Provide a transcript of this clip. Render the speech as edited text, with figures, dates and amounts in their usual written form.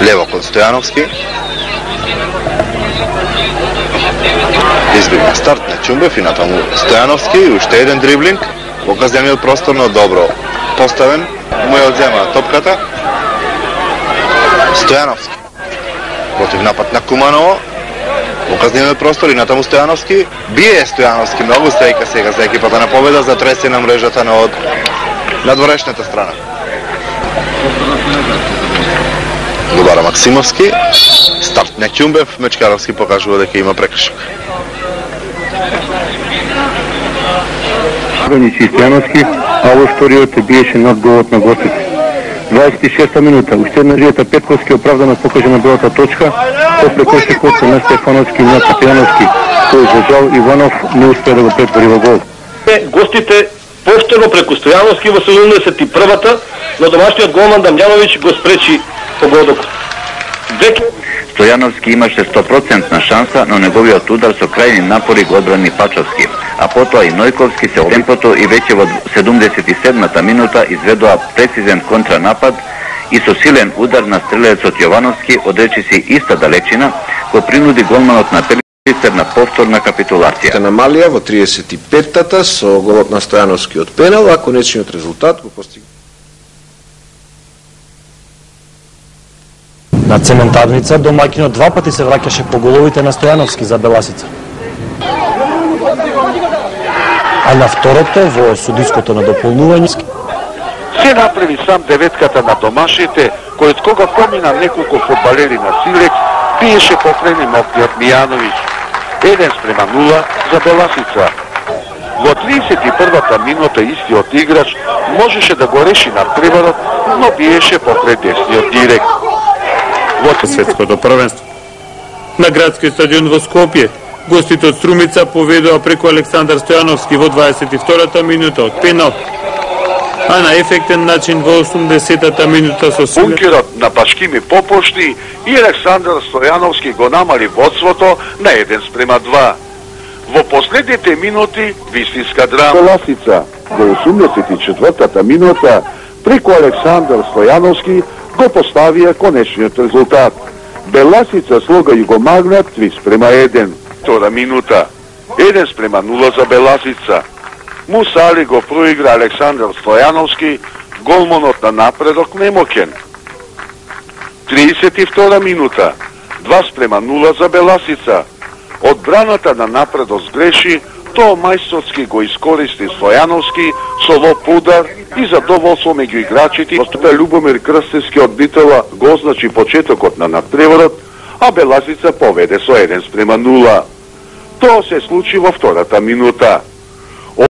Лево кod Стојановски. Избива старт на Ќумбев и натаму Стојановски, уште еден дриблинг, во казнениот простор, но добро поставен, му ја одзема топката. Стојановски против напад на Куманово, во казнениот простор и натаму Стојановски, бие Стојановски, многу стајка сега за екипата на победа, за тресе на мрежата на од надворешната страна. Добара Максимовски, старт на Ќумбев, Мечкаровски покажува дека има прекршок. Ганичи Стојановски, а во вториот биеше над голот на гостите. 26-та минута, уште една ријата Петковски оправдано покаже на белата точка, после прекршокот на Стефановски и на Стојановски, кој за жал Иванов не успеа да го претвори во гол. Гостите повторно преку Стојановски во 71-та, но домашниот голман Дамјановиќ го спречи погодокот. Стојановски имаше 100% шанса, но неговиот удар со крајни напори го одбрани Пачовски, а потоа и Нојковски се темпото и веќе во 77-та минута изведоа прецизен контранапад и со силен удар на стрелецот Јовановски одречи се иста далечина, кој принуди голманот на Пелицер на повторна капитулација. На Малија во 35-та со голот на Стојановски од пенал, а конечниот резултат го постигна. На Цементарница домаќинот два пати се враќаше по головите на Стојановски за Беласица. А на второто во судиското на дополнување се направи сам деветката на домашите, кој од кога помина неколку фудбалери на Силекс, биеше покрај немокниот Мијановиќ. 1:0 за Беласица. Во 31-та минута истиот играч можеше да го реши надпреварот, но биеше покрај десниот директ. Во светското првенство. На градскиот стадион во Скопје, гостите од Струмица поведоа преку Александар Стојановски во 22-та минута од пенал, а на ефектен начин во 80-та минута со силен... Бункерот на Башкими Попошти и Александар Стојановски го намали водството на 1:2. Во последните минути вистинска драма. Беласица во 84-та минута преку Александар Стојановски го поставија конечниот резултат. Беласица слога Југомагнат 3:1. Втора минута 1:0 за Беласица. Мусали го проигра Александар Стојановски, голманот на напредок немоќен. 32 минута 2:0 за Беласица. Одбраната на напредок сгреши, тоа мајсторски го искористи Стојановски со лоп удар и задоволство меѓу играчите. Поступа Љубомир Крстевски од Битола го означи почетокот на надпреварот, а Беласица поведе со 1:0. Тоа се случи во втората минута.